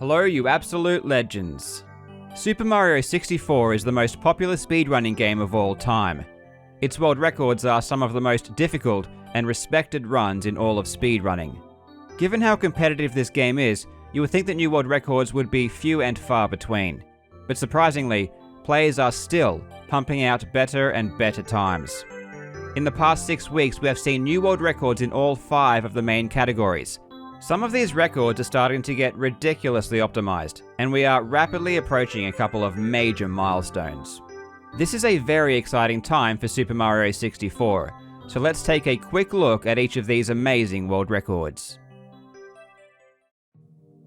Hello, you absolute legends. Super Mario 64 is the most popular speedrunning game of all time. Its world records are some of the most difficult and respected runs in all of speedrunning. Given how competitive this game is, you would think that new world records would be few and far between. But surprisingly, players are still pumping out better and better times. In the past 6 weeks, we have seen new world records in all 5 of the main categories. Some of these records are starting to get ridiculously optimized, and we are rapidly approaching a couple of major milestones. This is a very exciting time for Super Mario 64, so let's take a quick look at each of these amazing world records.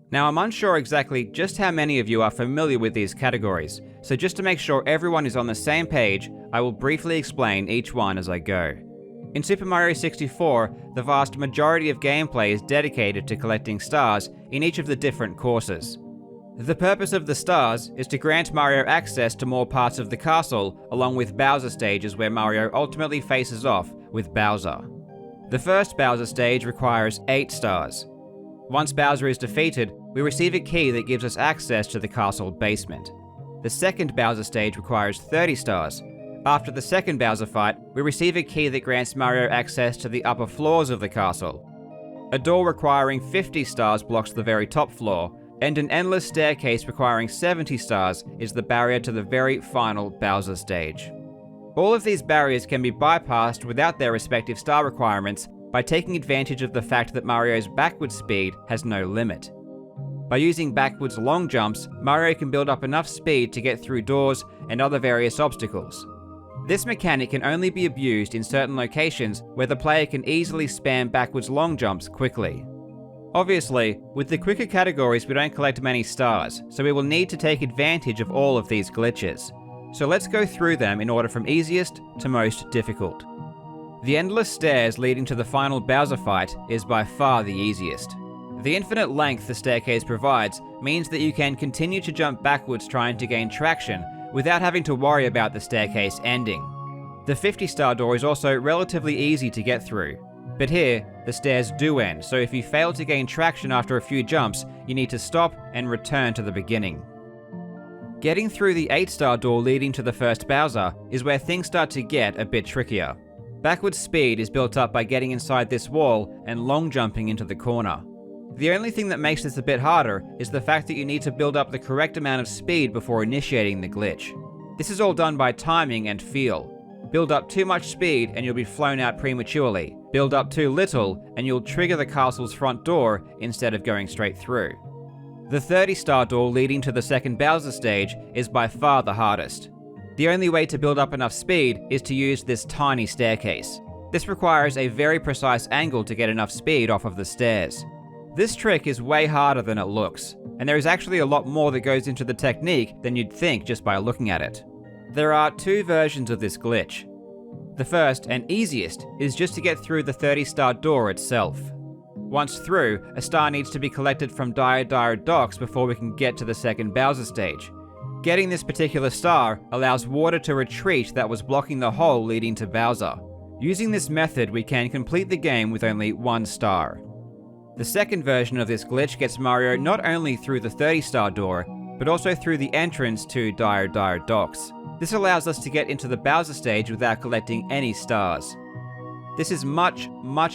Now, I'm unsure exactly just how many of you are familiar with these categories, so just to make sure everyone is on the same page, I will briefly explain each one as I go. In Super Mario 64, the vast majority of gameplay is dedicated to collecting stars in each of the different courses. The purpose of the stars is to grant Mario access to more parts of the castle, along with Bowser stages where Mario ultimately faces off with Bowser. The first Bowser stage requires 8 stars. Once Bowser is defeated, we receive a key that gives us access to the castle basement. The second Bowser stage requires 30 stars. After the second Bowser fight, we receive a key that grants Mario access to the upper floors of the castle. A door requiring 50 stars blocks the very top floor, and an endless staircase requiring 70 stars is the barrier to the very final Bowser stage. All of these barriers can be bypassed without their respective star requirements by taking advantage of the fact that Mario's backwards speed has no limit. By using backwards long jumps, Mario can build up enough speed to get through doors and other various obstacles. This mechanic can only be abused in certain locations where the player can easily spam backwards long jumps quickly. Obviously, with the quicker categories we don't collect many stars, so we will need to take advantage of all of these glitches. So let's go through them in order from easiest to most difficult. The endless stairs leading to the final Bowser fight is by far the easiest. The infinite length the staircase provides means that you can continue to jump backwards trying to gain traction without having to worry about the staircase ending. The 50-star door is also relatively easy to get through, but here, the stairs do end, so if you fail to gain traction after a few jumps, you need to stop and return to the beginning. Getting through the 8-star door leading to the first Bowser is where things start to get a bit trickier. Backwards speed is built up by getting inside this wall and long jumping into the corner. The only thing that makes this a bit harder is the fact that you need to build up the correct amount of speed before initiating the glitch. This is all done by timing and feel. Build up too much speed and you'll be flown out prematurely. Build up too little and you'll trigger the castle's front door instead of going straight through. The 30-star door leading to the second Bowser stage is by far the hardest. The only way to build up enough speed is to use this tiny staircase. This requires a very precise angle to get enough speed off of the stairs. This trick is way harder than it looks, and there is actually a lot more that goes into the technique than you'd think just by looking at it. There are 2 versions of this glitch. The first, and easiest, is just to get through the 30-star door itself. Once through, a star needs to be collected from Dire Docks before we can get to the second Bowser stage. Getting this particular star allows water to retreat that was blocking the hole leading to Bowser. Using this method, we can complete the game with only 1 star. The second version of this glitch gets Mario not only through the 30-star door, but also through the entrance to Dire Docks. This allows us to get into the Bowser stage without collecting any stars. This is much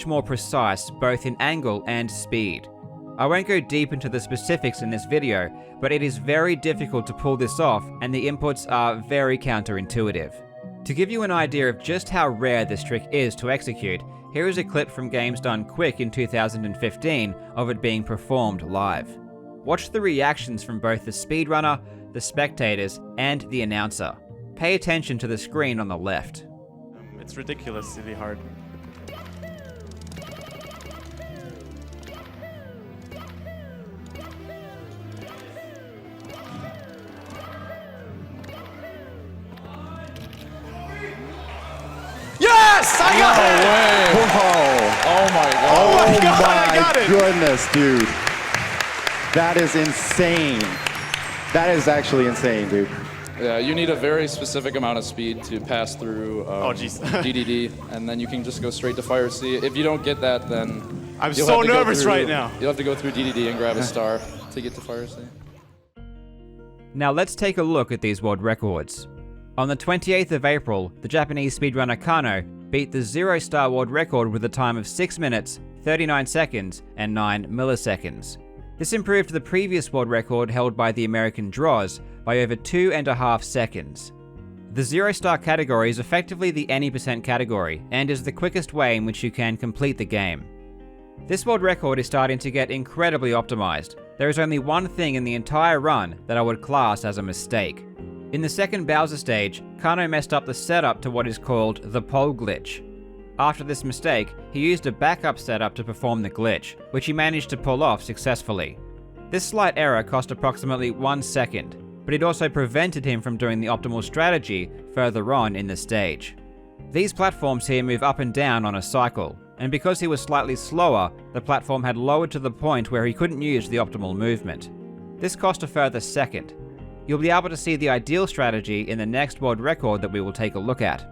more precise both in angle and speed. I won't go deep into the specifics in this video, but it is very difficult to pull this off and the inputs are very counterintuitive. To give you an idea of just how rare this trick is to execute, here is a clip from Games Done Quick in 2015 of it being performed live. Watch the reactions from both the speedrunner, the spectators, and the announcer. Pay attention to the screen on the left. It's ridiculously hard. Yes! I got it! Whoa. Oh my god. Oh my god, I got it! Goodness, dude. That is insane. That is actually insane, dude. Yeah, you need a very specific amount of speed to pass through DDD, and then you can just go straight to Fire C. If you don't get that, then I'm so nervous right now. You'll have to go through DDD and grab a star. to get to Fire Sea. Now let's take a look at these world records. On the 28th of April, the Japanese speedrunner Kano beat the 0-star world record with a time of 6 minutes, 39 seconds, and 9 milliseconds. This improved the previous world record held by the American Droz by over 2.5 seconds. The 0-star category is effectively the any percent category and is the quickest way in which you can complete the game. This world record is starting to get incredibly optimized. There is only one thing in the entire run that I would class as a mistake. In the second Bowser stage, Kano messed up the setup to what is called the pole glitch. After this mistake, he used a backup setup to perform the glitch, which he managed to pull off successfully. This slight error cost approximately 1 second, but it also prevented him from doing the optimal strategy further on in the stage. These platforms here move up and down on a cycle, and because he was slightly slower, the platform had lowered to the point where he couldn't use the optimal movement. This cost a further second. You'll be able to see the ideal strategy in the next world record that we will take a look at.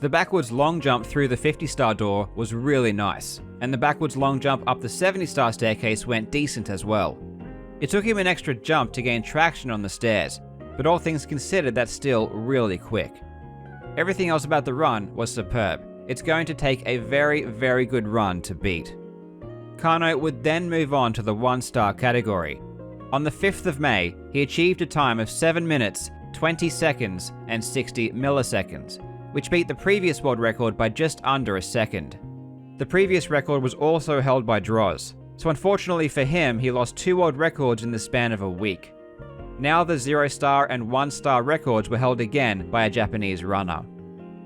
The backwards long jump through the 50-star door was really nice, and the backwards long jump up the 70-star staircase went decent as well. It took him an extra jump to gain traction on the stairs, but all things considered, that's still really quick. Everything else about the run was superb. It's going to take a very, very good run to beat. Kano would then move on to the 1-star category. On the 5th of May, he achieved a time of 7 minutes, 20 seconds, and 60 milliseconds, which beat the previous world record by just under a second. The previous record was also held by Droz, so unfortunately for him, he lost 2 world records in the span of a week. Now the 0-star and 1-star records were held again by a Japanese runner.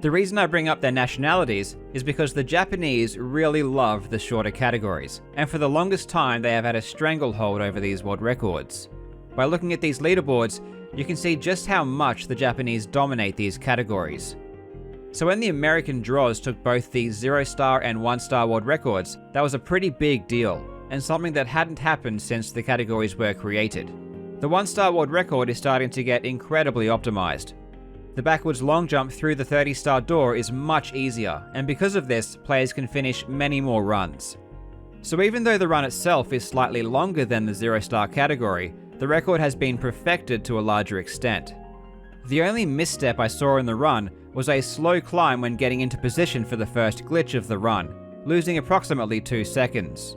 The reason I bring up their nationalities is because the Japanese really love the shorter categories, and for the longest time they have had a stranglehold over these world records. By looking at these leaderboards, you can see just how much the Japanese dominate these categories. So when the American Droz took both the 0-star and 1-star world records, that was a pretty big deal, and something that hadn't happened since the categories were created. The 1-star world record is starting to get incredibly optimized. The backwards long jump through the 30-star door is much easier, and because of this, players can finish many more runs. So even though the run itself is slightly longer than the 0-star category, the record has been perfected to a larger extent. The only misstep I saw in the run was a slow climb when getting into position for the first glitch of the run, losing approximately 2 seconds.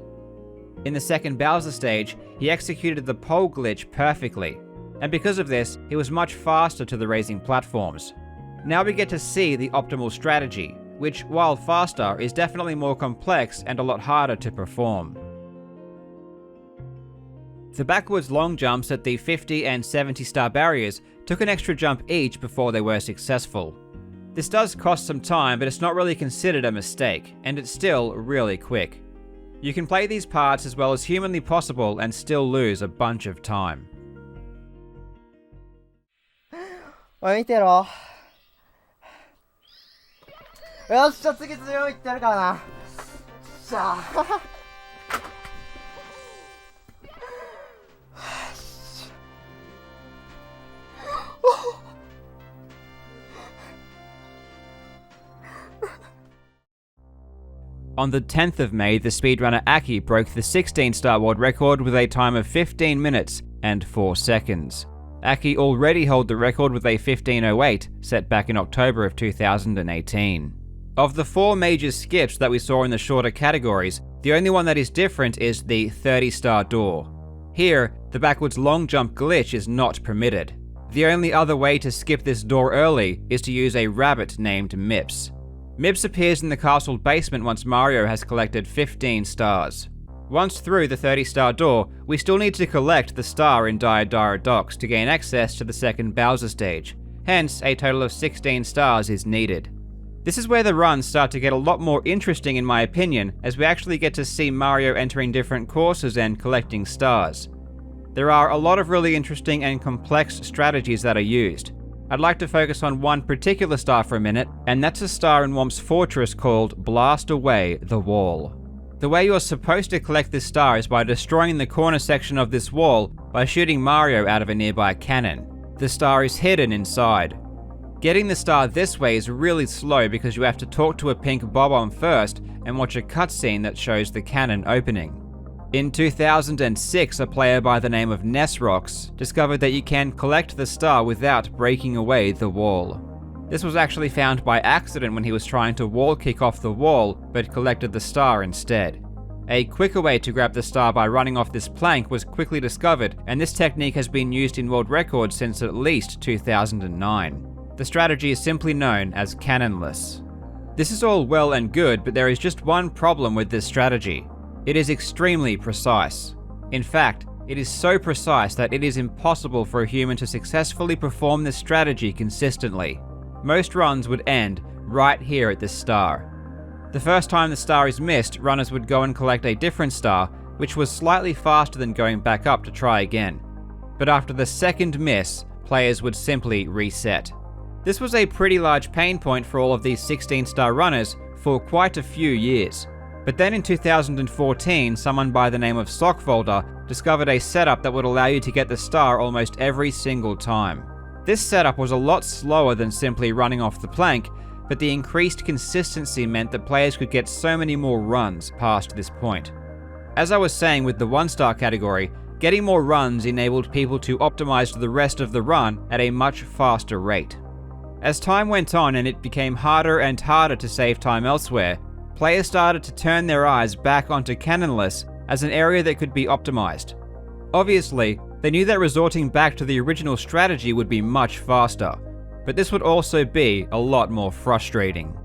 In the second Bowser stage, he executed the pole glitch perfectly, and because of this, he was much faster to the raising platforms. Now we get to see the optimal strategy, which, while faster, is definitely more complex and a lot harder to perform. The backwards long jumps at the 50 and 70-star barriers took an extra jump each before they were successful. This does cost some time, but it's not really considered a mistake, and it's still really quick. You can play these parts as well as humanly possible and still lose a bunch of time. おい見てろよっしゃ次強いってやるからなしゃあ On the 10th of May, the speedrunner Aki broke the 16-star world record with a time of 15 minutes and 4 seconds. Aki already held the record with a 15:08 set back in October of 2018. Of the 4 major skips that we saw in the shorter categories, the only one that is different is the 30-star door. Here, the backwards long jump glitch is not permitted. The only other way to skip this door early is to use a rabbit named Mips. Mips appears in the castle basement once Mario has collected 15 stars. Once through the 30-star door, we still need to collect the star in Dire Docks to gain access to the second Bowser stage, hence a total of 16 stars is needed. This is where the runs start to get a lot more interesting in my opinion, as we actually get to see Mario entering different courses and collecting stars. There are a lot of really interesting and complex strategies that are used. I'd like to focus on one particular star for a minute, and that's a star in Whomp's fortress called Blast Away the Wall. The way you're supposed to collect this star is by destroying the corner section of this wall by shooting Mario out of a nearby cannon. The star is hidden inside. Getting the star this way is really slow because you have to talk to a pink bob-omb first and watch a cutscene that shows the cannon opening. In 2006, a player by the name of Nesrox discovered that you can collect the star without breaking away the wall. This was actually found by accident when he was trying to wall kick off the wall, but collected the star instead. A quicker way to grab the star by running off this plank was quickly discovered, and this technique has been used in world records since at least 2009. The strategy is simply known as cannonless. This is all well and good, but there is just one problem with this strategy. It is extremely precise. In fact, it is so precise that it is impossible for a human to successfully perform this strategy consistently. Most runs would end right here at this star. The first time the star is missed, runners would go and collect a different star, which was slightly faster than going back up to try again. But after the second miss, players would simply reset. This was a pretty large pain point for all of these 16-star runners for quite a few years. But then in 2014, someone by the name of Sockfolder discovered a setup that would allow you to get the star almost every single time. This setup was a lot slower than simply running off the plank, but the increased consistency meant that players could get so many more runs past this point. As I was saying with the 1-star category, getting more runs enabled people to optimize the rest of the run at a much faster rate. As time went on and it became harder and harder to save time elsewhere, players started to turn their eyes back onto cannonless as an area that could be optimized. Obviously, they knew that resorting back to the original strategy would be much faster, but this would also be a lot more frustrating.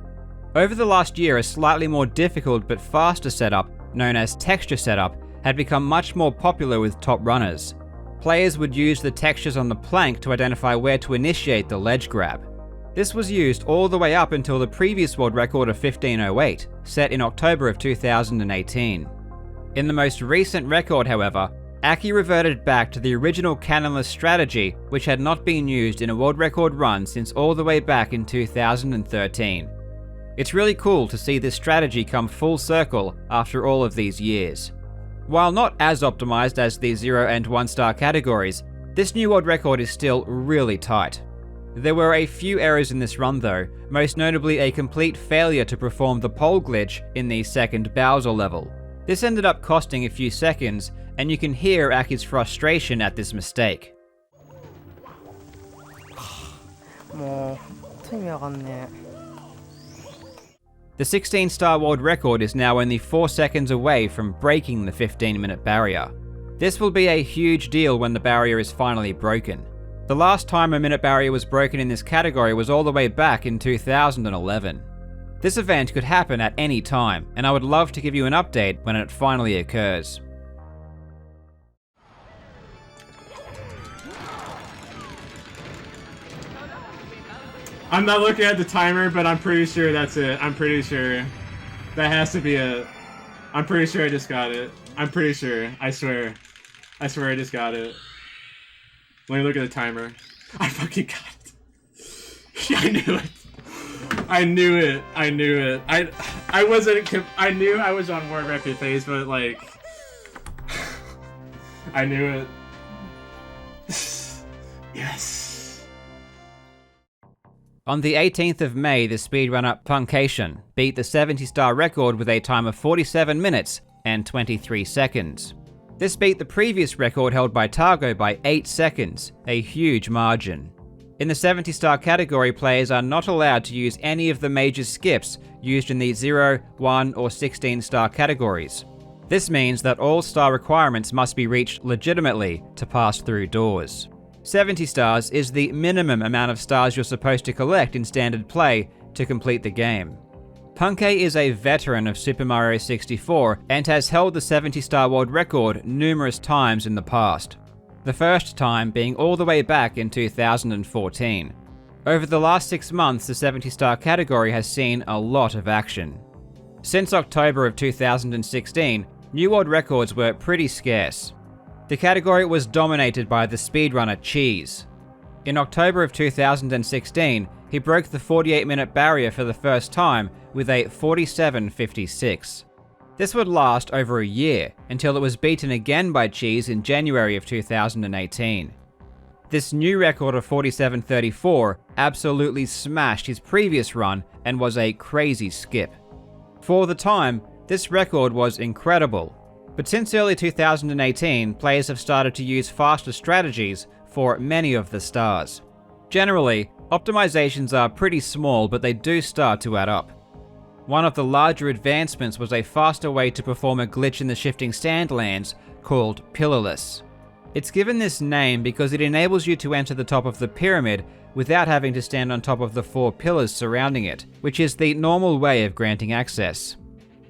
Over the last year, a slightly more difficult but faster setup, known as texture setup, had become much more popular with top runners. Players would use the textures on the plank to identify where to initiate the ledge grab. This was used all the way up until the previous world record of 1508, set in October of 2018. In the most recent record, however, Aki reverted back to the original cannonless strategy, which had not been used in a world record run since all the way back in 2013. It's really cool to see this strategy come full circle after all of these years. While not as optimized as the 0 and 1-star categories, this new world record is still really tight. There were a few errors in this run though, most notably a complete failure to perform the pole glitch in the second Bowser level. This ended up costing a few seconds, and you can hear Aki's frustration at this mistake. The 16-star world record is now only 4 seconds away from breaking the 15-minute barrier. This will be a huge deal when the barrier is finally broken. The last time a minute barrier was broken in this category was all the way back in 2011. This event could happen at any time, and I would love to give you an update when it finally occurs. I'm not looking at the timer, but I'm pretty sure that's it. I'm pretty sure. That has to be it. I'm pretty sure I just got it. I'm pretty sure. I swear. I swear I just got it. Let me look at the timer. I fucking got it. I knew it. I knew it. I knew it. I wasn't. I knew I was on World Record phase, but like, I knew it. Yes. On the 18th of May, the speedrunner Punkation beat the 70-star record with a time of 47 minutes and 23 seconds. This beat the previous record held by Targo by 8 seconds, a huge margin. In the 70-star category, players are not allowed to use any of the major skips used in the 0, 1, or 16-star categories. This means that all star requirements must be reached legitimately to pass through doors. 70 stars is the minimum amount of stars you're supposed to collect in standard play to complete the game. Punkay is a veteran of Super Mario 64 and has held the 70-star world record numerous times in the past. The first time being all the way back in 2014. Over the last 6 months, the 70-star category has seen a lot of action. Since October of 2016, new world records were pretty scarce. The category was dominated by the speedrunner Cheese. In October of 2016, he broke the 48-minute barrier for the first time with a 47.56. This would last over a year, until it was beaten again by Cheese in January of 2018. This new record of 47.34 absolutely smashed his previous run and was a crazy skip. For the time, this record was incredible. But since early 2018, players have started to use faster strategies for many of the stars. Generally, optimizations are pretty small, but they do start to add up. One of the larger advancements was a faster way to perform a glitch in the shifting sandlands called Pillarless. It's given this name because it enables you to enter the top of the pyramid without having to stand on top of the 4 pillars surrounding it, which is the normal way of granting access.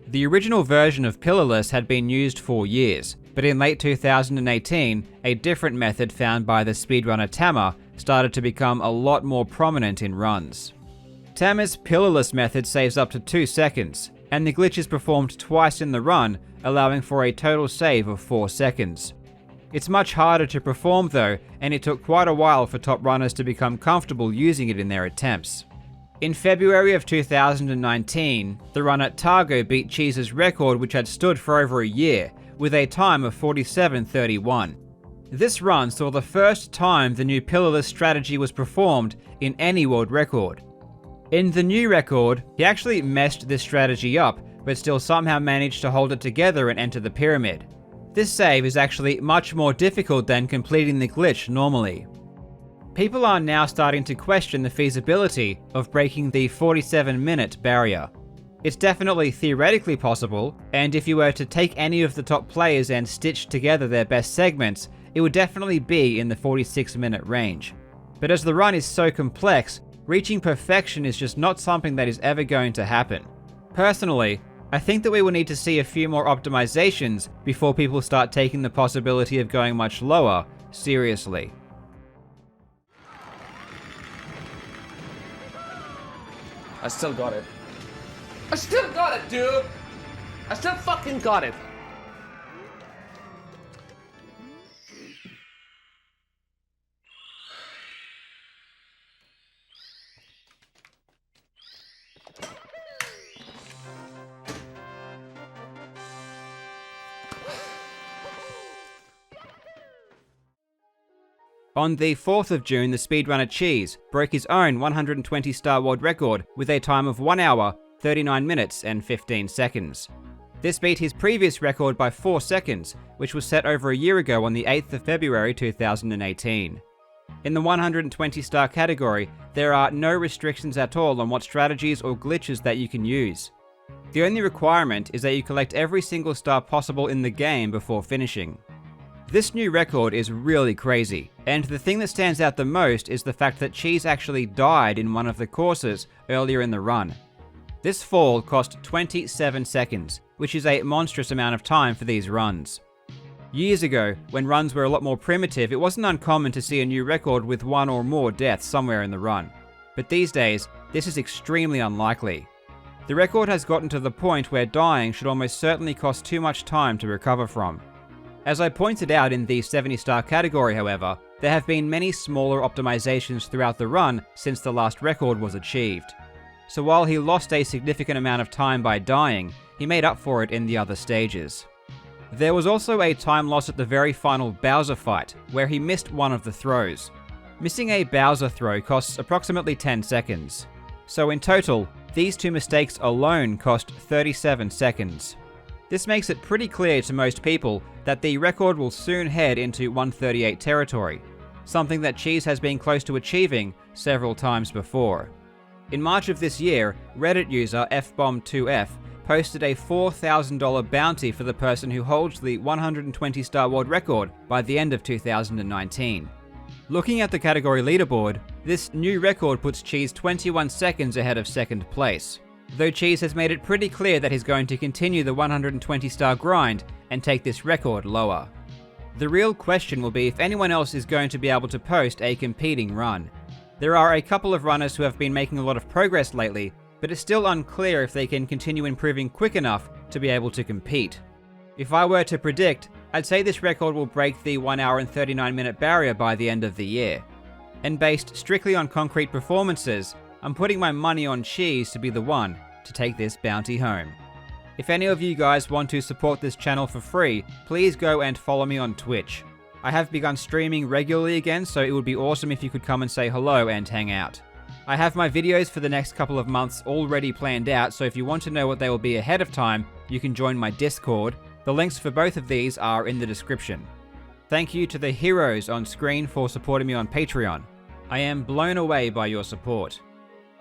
The original version of Pillarless had been used for years, but in late 2018, a different method found by the speedrunner Tama started to become a lot more prominent in runs. Tama's Pillarless method saves up to 2 seconds, and the glitch is performed twice in the run, allowing for a total save of 4 seconds. It's much harder to perform though, and it took quite a while for top runners to become comfortable using it in their attempts. In February of 2019, the runner Targo beat Cheese's record, which had stood for over a year, with a time of 47:31. This run saw the first time the new pillarless strategy was performed in any world record. In the new record, he actually messed this strategy up, but still somehow managed to hold it together and enter the pyramid. This save is actually much more difficult than completing the glitch normally. People are now starting to question the feasibility of breaking the 47-minute barrier. It's definitely theoretically possible, and if you were to take any of the top players and stitch together their best segments, it would definitely be in the 46-minute range. But as the run is so complex, reaching perfection is just not something that is ever going to happen. Personally, I think that we will need to see a few more optimizations before people start taking the possibility of going much lower seriously. I still got it. I still got it, dude! I still fucking got it! On the 4th of June, the speedrunner Cheese broke his own 120-star world record with a time of 1 hour, 39 minutes and 15 seconds. This beat his previous record by 4 seconds, which was set over a year ago on the 8th of February 2018. In the 120-star category, there are no restrictions at all on what strategies or glitches that you can use. The only requirement is that you collect every single star possible in the game before finishing. This new record is really crazy, and the thing that stands out the most is the fact that Cheese actually died in one of the courses earlier in the run. This fall cost 27 seconds, which is a monstrous amount of time for these runs. Years ago, when runs were a lot more primitive, it wasn't uncommon to see a new record with 1 or more deaths somewhere in the run. But these days, this is extremely unlikely. The record has gotten to the point where dying should almost certainly cost too much time to recover from. As I pointed out in the 70-star category, however, there have been many smaller optimizations throughout the run since the last record was achieved. So while he lost a significant amount of time by dying, he made up for it in the other stages. There was also a time loss at the very final Bowser fight, where he missed one of the throws. Missing a Bowser throw costs approximately 10 seconds. So in total, these 2 mistakes alone cost 37 seconds. This makes it pretty clear to most people that the record will soon head into 138 territory, something that Cheese has been close to achieving several times before. In March of this year, Reddit user FBomb2F posted a $4,000 bounty for the person who holds the 120-star world record by the end of 2019. Looking at the category leaderboard, this new record puts Cheese 21 seconds ahead of second place. Though Cheese has made it pretty clear that he's going to continue the 120-star grind and take this record lower. The real question will be if anyone else is going to be able to post a competing run. There are a couple of runners who have been making a lot of progress lately, but it's still unclear if they can continue improving quick enough to be able to compete. If I were to predict, I'd say this record will break the 1 hour and 39-minute barrier by the end of the year. And based strictly on concrete performances, I'm putting my money on Cheese to be the one to take this bounty home. If any of you guys want to support this channel for free, please go and follow me on Twitch. I have begun streaming regularly again, so it would be awesome if you could come and say hello and hang out. I have my videos for the next couple of months already planned out, so if you want to know what they will be ahead of time, you can join my Discord. The links for both of these are in the description. Thank you to the heroes on screen for supporting me on Patreon. I am blown away by your support.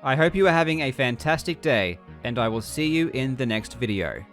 I hope you are having a fantastic day, and I will see you in the next video.